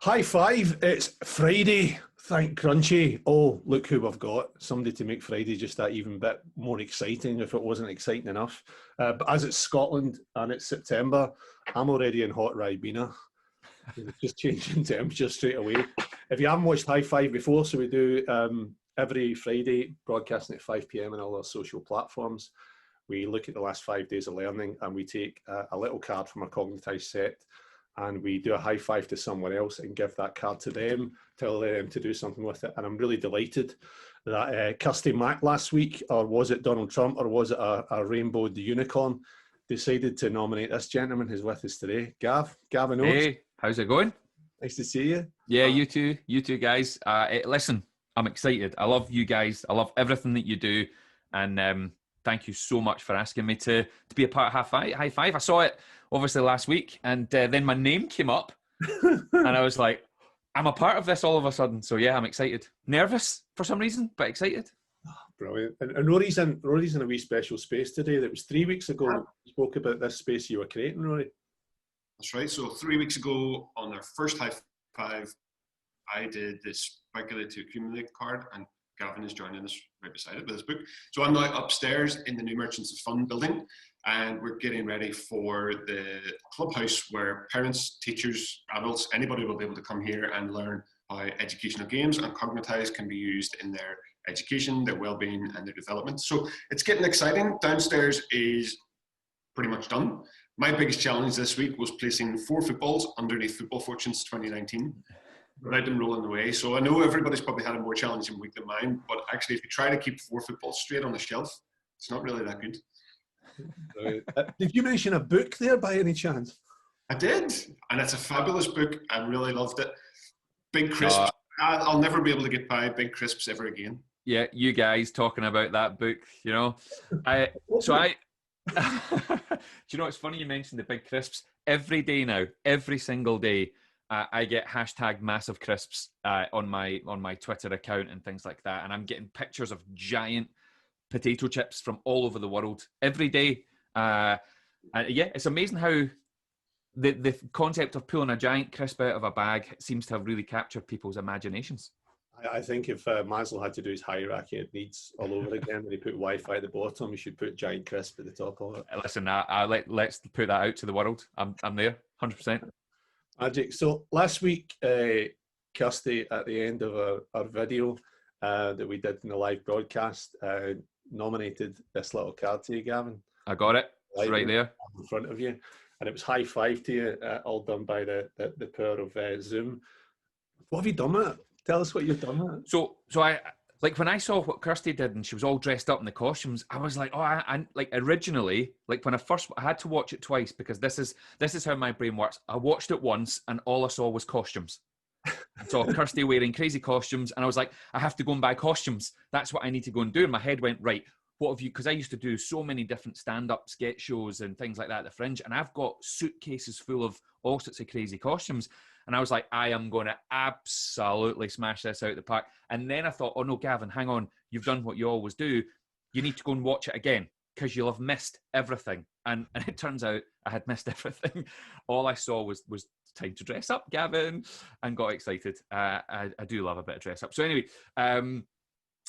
High five, it's Friday. Thank Crunchy. Oh, look who we've got. Somebody to make Friday just that even bit more exciting if it wasn't exciting enough. But as it's Scotland and it's September, I'm already in hot Ribena. It's just changing temperature straight away. If you haven't watched High Five before, so we do every Friday, broadcasting at 5 p.m. on all our social platforms. We look at the last 5 days of learning and we take a little card from our cognitised set and we do a high five to someone else and give that card to them, tell them to do something with it. And I'm really delighted that Kirsty Mack last week, or was it Donald Trump, or was it a rainbow unicorn, decided to nominate this gentleman who's with us today. Gavin Oattes. Hey, how's it going? Nice to see you. Yeah, you too guys. Listen, I'm excited. I love you guys. I love everything that you do. And thank you so much for asking me to be a part of High Five. I saw it obviously last week, and then my name came up, and I was like, I'm a part of this all of a sudden. So yeah, I'm excited. Nervous for some reason, but excited. Oh, brilliant. And Rory's in a wee special space today. That was 3 weeks ago. Yeah. We spoke about this space you were creating, Rory. That's right. So 3 weeks ago, on our first High Five, I did this Speculate to Accumulate card, and Gavin is joining us right beside it with his book. So I'm now upstairs in the new Merchants of Fun building, and we're getting ready for the clubhouse where parents, teachers, adults, anybody will be able to come here and learn how educational games and cognitize can be used in their education, their well-being, and their development. So it's getting exciting. Downstairs is pretty much done. My biggest challenge this week was placing 4 footballs underneath Football Fortunes 2019. Without them rolling away. So I know everybody's probably had a more challenging week than mine, but actually if you try to keep 4 footballs straight on the shelf, it's not really that good. Did you mention a book there by any chance? I did, and it's a fabulous book. I really loved it. Big crisps. I'll never be able to get by big crisps ever again. Yeah, you guys talking about that book, you know. Do you know, it's funny you mentioned the big crisps. Every day now, every single day, I get hashtag massive crisps on my Twitter account and things like that, and I'm getting pictures of giant potato chips from all over the world every day. Yeah, it's amazing how the concept of pulling a giant crisp out of a bag seems to have really captured people's imaginations. I think if Maslow had to do his hierarchy of needs all over again, when he put Wi-Fi at the bottom, he should put giant crisp at the top of it. Listen, let's put that out to the world. I'm there, 100%. Magic. So last week, Kirsty, at the end of our video that we did in the live broadcast, nominated this little card to you, Gavin. I got it. It's right there in front of you, and it was high five to you, all done by the power of Zoom. What have you done with it? Tell us what you've done with it. So I like when I saw what Kirsty did and she was all dressed up in the costumes, I was like, oh, I like originally, like when I had to watch it twice because this is how my brain works. I watched it once and all I saw was costumes. I saw Kirsty wearing crazy costumes and I was like, I have to go and buy costumes. That's what I need to go and do. And my head went, right, what have you, because I used to do so many different stand-up sketch shows and things like that at the Fringe, and I've got suitcases full of all sorts of crazy costumes. And I was like, I am going to absolutely smash this out of the park. And then I thought, oh no, Gavin, hang on. You've done what you always do. You need to go and watch it again because you'll have missed everything. And it turns out I had missed everything. All I saw was time to dress up, Gavin, and got excited. I do love a bit of dress up. So anyway, I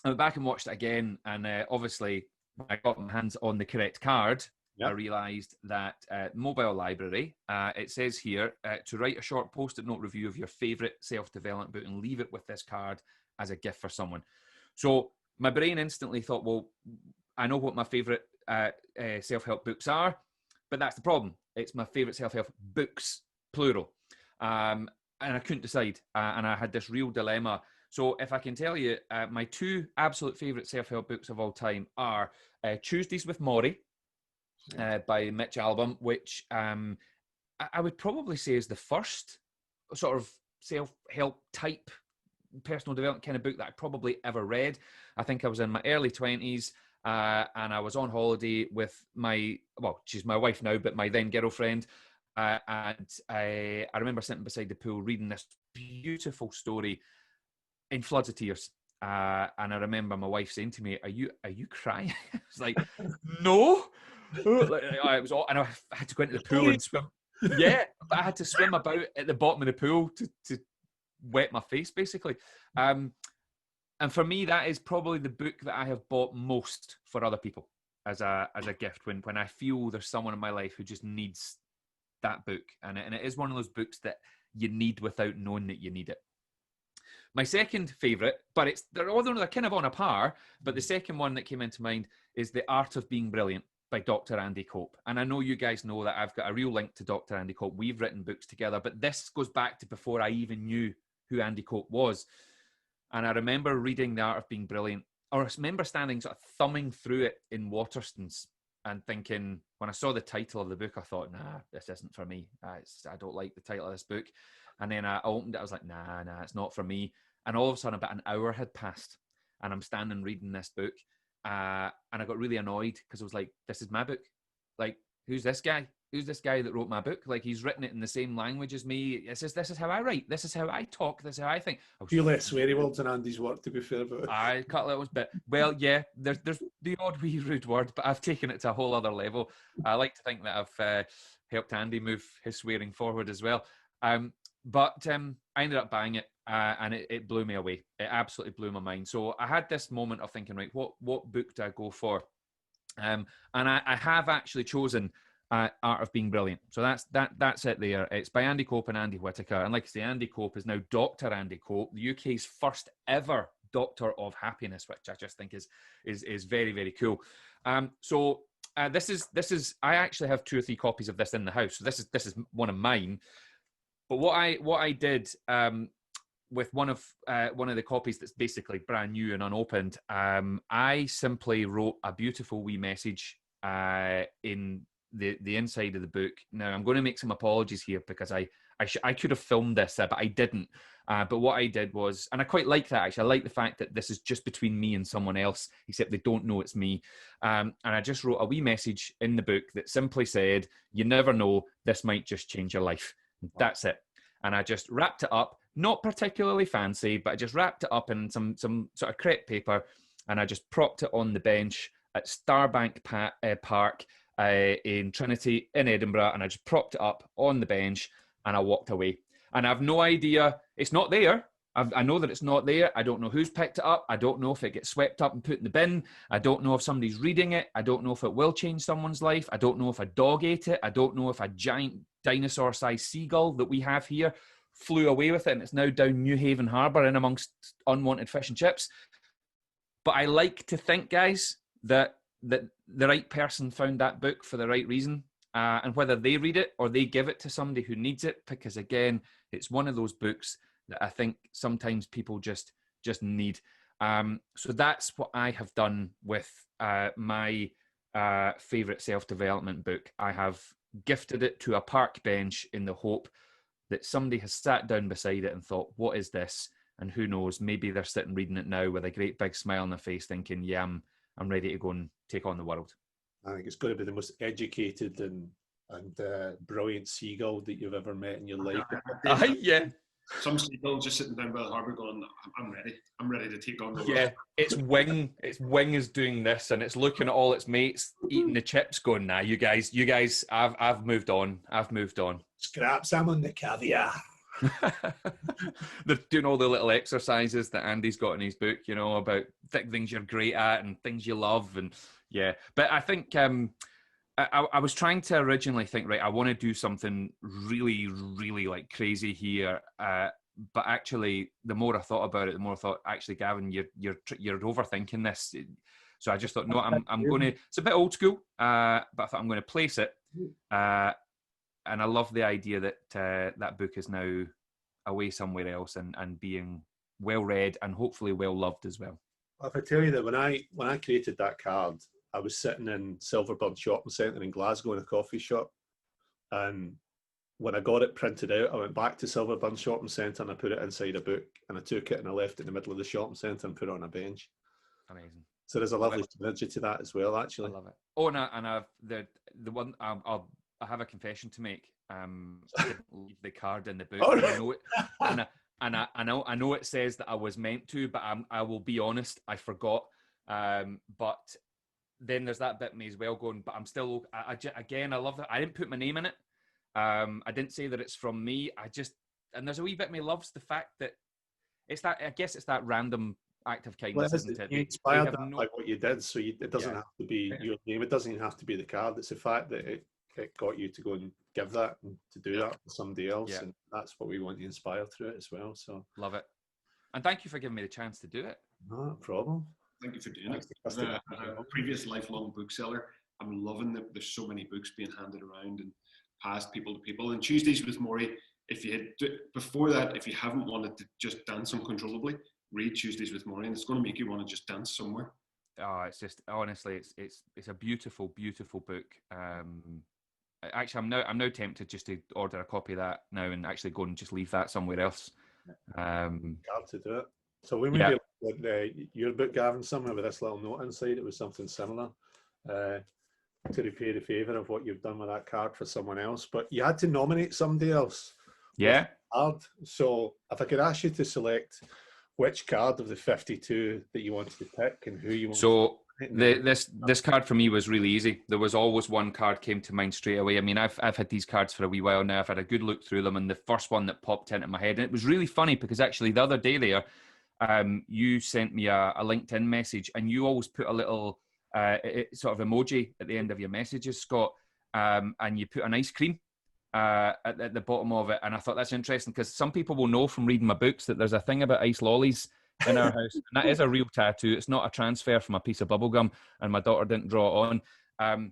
went back and watched it again. And obviously, when I got my hands on the correct card, I realised that mobile library, it says here, to write a short post-it note review of your favourite self-development book and leave it with this card as a gift for someone. So my brain instantly thought, well, I know what my favourite self-help books are, but that's the problem. It's my favourite self-help books, plural. And I couldn't decide. And I had this real dilemma. So if I can tell you, my 2 absolute favourite self-help books of all time are Tuesdays with Maury, by Mitch Albom, which I would probably say is the first sort of self-help type personal development kind of book that I probably ever read. I think I was in my early 20s and I was on holiday with she's my wife now, but my then girlfriend. And I remember sitting beside the pool reading this beautiful story in floods of tears. And I remember my wife saying to me, are you crying? I was like, no. It was all, and I had to go into the pool and swim. Yeah, but I had to swim about at the bottom of the pool to wet my face, basically. And for me, that is probably the book that I have bought most for other people as a gift when I feel there's someone in my life who just needs that book. And it is one of those books that you need without knowing that you need it. My second favourite, but they're kind of on a par, but the second one that came into mind is The Art of Being Brilliant by Dr. Andy Cope. And I know you guys know that I've got a real link to Dr. Andy Cope. We've written books together, but this goes back to before I even knew who Andy Cope was. And I remember reading The Art of Being Brilliant, or I remember standing sort of thumbing through it in Waterstones and thinking, when I saw the title of the book, I thought, nah, this isn't for me. I don't like the title of this book. And then I opened it, I was like, nah, it's not for me. And all of a sudden, about an hour had passed, and I'm standing reading this book, and I got really annoyed because I was like, this is my book. Like, who's this guy? Who's this guy that wrote my book? Like, he's written it in the same language as me. This is how I write. This is how I talk. This is how I think. A few less sweary words in Andy's work, to be fair. But I cut little bit. Well, yeah, there's the odd wee rude word, but I've taken it to a whole other level. I like to think that I've helped Andy move his swearing forward as well. But I ended up buying it, and it blew me away. It absolutely blew my mind. So I had this moment of thinking, right, what book do I go for? And I have actually chosen Art of Being Brilliant. So that's it there. It's by Andy Cope and Andy Whitaker. And like I say, Andy Cope is now Dr. Andy Cope, the UK's first ever Doctor of Happiness, which I just think is very, very cool. So this is I actually have 2 or 3 copies of this in the house. So this is one of mine. But what I did with one of the copies that's basically brand new and unopened, I simply wrote a beautiful wee message in the inside of the book. Now I'm going to make some apologies here because I could have filmed this, but I didn't. But what I did was, and I quite like that actually. I like the fact that this is just between me and someone else, except they don't know it's me. And I just wrote a wee message in the book that simply said, "You never know, this might just change your life." That's it. And I just wrapped it up, not particularly fancy, but I just wrapped it up in some sort of crepe paper, and I just propped it on the bench at Starbank Park in Trinity in Edinburgh, and I just propped it up on the bench, and I walked away. And I have no idea, it's not there. I know that it's not there. I don't know who's picked it up. I don't know if it gets swept up and put in the bin. I don't know if somebody's reading it. I don't know if it will change someone's life. I don't know if a dog ate it. I don't know if a giant dinosaur-sized seagull that we have here flew away with it and it's now down New Haven Harbour in amongst unwanted fish and chips. But I like to think, guys, that the right person found that book for the right reason. And whether they read it or they give it to somebody who needs it, because again, it's one of those books that I think sometimes people just need. So that's what I have done with my favourite self-development book. I have gifted it to a park bench in the hope that somebody has sat down beside it and thought, what is this? And who knows, maybe they're sitting reading it now with a great big smile on their face thinking, yeah, I'm ready to go and take on the world. I think it's going to be the most educated and brilliant seagull that you've ever met in your life. Yeah. Some seagull just sitting down by the harbour going, I'm ready. I'm ready to take on the world. Yeah, its wing is doing this and it's looking at all its mates eating the chips going, nah, you guys, I've moved on. Scraps, I'm on the caviar. They're doing all the little exercises that Andy's got in his book, you know, about things you're great at and things you love. And yeah, but I think I was trying to originally think, right, I want to do something really, really like crazy here. But actually, the more I thought about it, the more I thought, actually, Gavin, you're overthinking this. So I just thought, no, I'm going to. It's a bit old school, but I thought I'm going to place it. And I love the idea that that book is now away somewhere else and being well read and hopefully well loved as well. If I tell you that when I created that card, I was sitting in Silverburn Shopping Centre in Glasgow in a coffee shop, and when I got it printed out, I went back to Silverburn Shopping Centre and I put it inside a book, and I took it and I left it in the middle of the shopping centre and put it on a bench. Amazing. So there's a lovely synergy to that as well, actually. I love it. Oh, and I've the one I have a confession to make. I didn't leave the card in the book. Oh, I know it, I know it says that I was meant to, but I will be honest, I forgot. But then there's that bit of me as well going, but I'm still, I love that. I didn't put my name in it. I didn't say that it's from me. I just there's a wee bit of me loves the fact that it's that, I guess it's that random act of kindness, isn't it? You inspired that by what you did, so it doesn't have to be your name. It doesn't even have to be the card. It's the fact that it got you to go and give that and to do that to somebody else, and that's what we want to inspire through it as well. So love it, and thank you for giving me the chance to do it. No problem. Thank you for doing it. As a previous lifelong bookseller, I'm loving that there's so many books being handed around and passed people to people. And Tuesdays with Maury, if you had before that, if you haven't wanted to just dance uncontrollably, read Tuesdays with Maury, and it's going to make you want to just dance somewhere. Oh, it's just honestly, it's a beautiful, beautiful book. Actually, I'm now tempted just to order a copy of that now and actually go and just leave that somewhere else. Got to do it. So we maybe your book, Gavin, somewhere with this little note inside. It was something similar to repay the favour of what you've done with that card for someone else. But you had to nominate somebody else. Yeah. Card. So if I could ask you to select which card of the 52 that you wanted to pick and who you wanted to pick. This card for me was really easy. There was always one card came to mind straight away. I mean, I've had these cards for a wee while now. I've had a good look through them, and the first one that popped into my head, and it was really funny because actually the other day there, you sent me a LinkedIn message, and you always put a little sort of emoji at the end of your messages, Scott, and you put an ice cream at the bottom of it. And I thought that's interesting because some people will know from reading my books that there's a thing about ice lollies in our house, and that is a real tattoo. It's not a transfer from a piece of bubble gum, and my daughter didn't draw it on.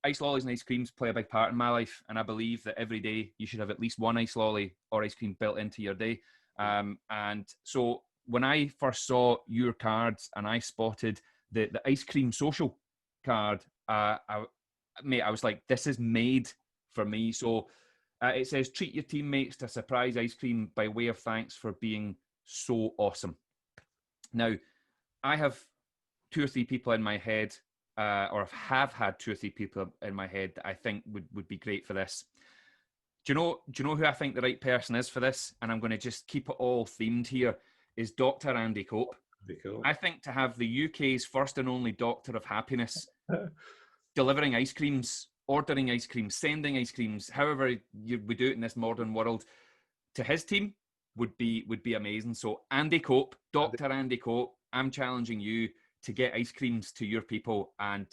Ice lollies and ice creams play a big part in my life, and I believe that every day you should have at least one ice lolly or ice cream built into your day. And so when I first saw your cards and I spotted the ice cream social card, I was like, this is made for me. So it says, treat your teammates to a surprise ice cream by way of thanks for being so awesome. Now, I have 2 or 3 people in my head, or have had 2 or 3 people in my head that I think would be great for this. Do you know who I think the right person is for this? And I'm going to just keep it all themed here, is Dr. Andy Cope. Cool. I think to have the UK's first and only doctor of happiness delivering ice creams, ordering ice creams, sending ice creams, however we do it in this modern world, to his team would be amazing. So Andy Cope, Dr. Andy Cope, I'm challenging you to get ice creams to your people, and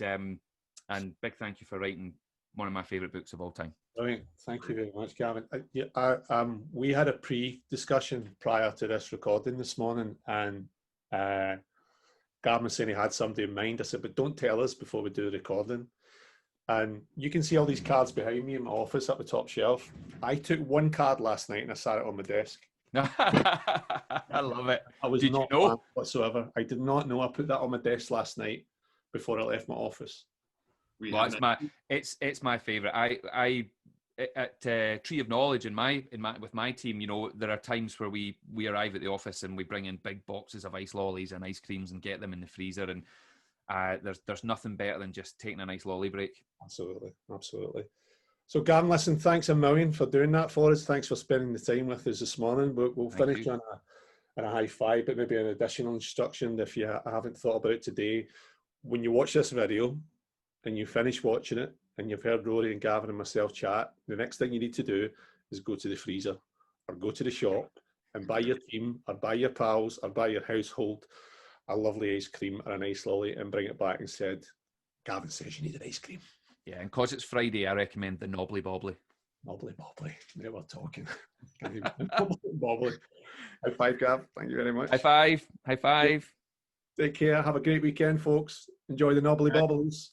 big thank you for writing one of my favourite books of all time. Brilliant. Thank you very much, Gavin. We had a pre-discussion prior to this recording this morning, and Gavin was saying he had somebody in mind. I said, but don't tell us before we do the recording. And you can see all these cards behind me in my office up the top shelf. I took one card last night and I sat it on my desk. I love it. I was not planned whatsoever. I did not know I put that on my desk last night before I left my office. Well, it's my favourite. I at Tree of Knowledge with my team, you know, there are times where we arrive at the office and we bring in big boxes of ice lollies and ice creams and get them in the freezer, and there's nothing better than just taking a nice lolly break. Absolutely. So Gavin, listen, thanks a million for doing that for us. Thanks for spending the time with us this morning. We'll finish on a high five, but maybe an additional instruction if you haven't thought about it today. When you watch this video and you finish watching it and you've heard Rory and Gavin and myself chat, the next thing you need to do is go to the freezer or go to the shop and buy your team or buy your pals or buy your household a lovely ice cream or an ice lolly and bring it back and said, Gavin says you need an ice cream. Yeah, and because it's Friday, I recommend the Knobbly Bobbly. Knobbly Bobbly. Now we're talking. Bobbly. High five, Gav. Thank you very much. High five. Take care. Have a great weekend, folks. Enjoy the Knobbly Bobbles.